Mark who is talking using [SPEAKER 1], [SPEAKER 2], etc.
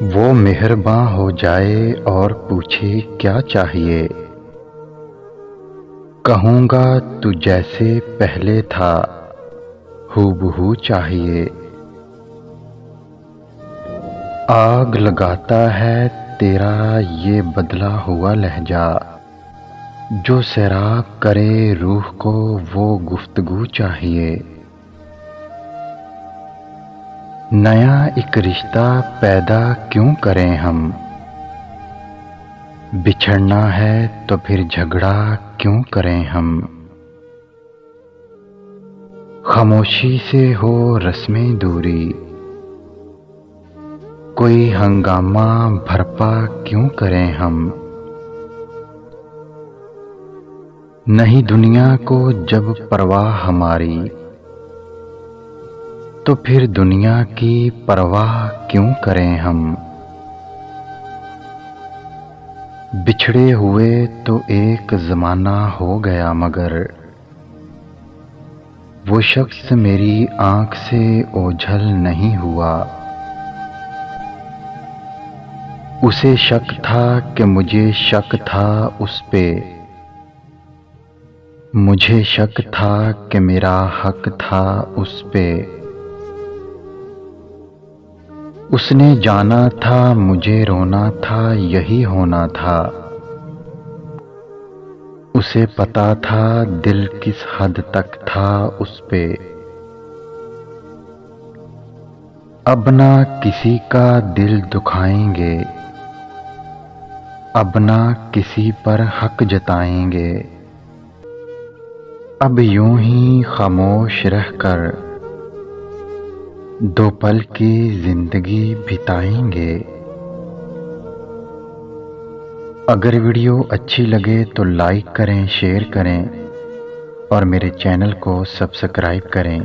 [SPEAKER 1] वो मेहरबां हो जाए और पूछे क्या चाहिए। कहूँगा तू जैसे पहले था हूबहू चाहिए। आग लगाता है तेरा ये बदला हुआ लहजा, जो सैराब करे रूह को वो गुफ्तगू चाहिए। नया एक रिश्ता पैदा क्यों करें हम, बिछड़ना है तो फिर झगड़ा क्यों करें हम। खामोशी से हो रस्में दूरी, कोई हंगामा भरपा क्यों करें हम। नहीं दुनिया को जब परवाह हमारी, तो फिर दुनिया की परवाह क्यों करें हम। बिछड़े हुए तो एक ज़माना हो गया, मगर वो शख्स मेरी आँख से ओझल नहीं हुआ। उसे शक था कि मुझे शक था उस पे, मुझे शक था कि मेरा हक था उस पे। उसने जाना था मुझे रोना था यही होना था। उसे पता था दिल किस हद तक था उस पे। अब ना किसी का दिल दुखाएंगे, अब ना किसी पर हक जताएंगे। अब यूं ही खामोश रहकर दो पल की जिंदगी बिताएंगे। अगर वीडियो अच्छी लगे तो लाइक करें, शेयर करें और मेरे चैनल को सब्सक्राइब करें।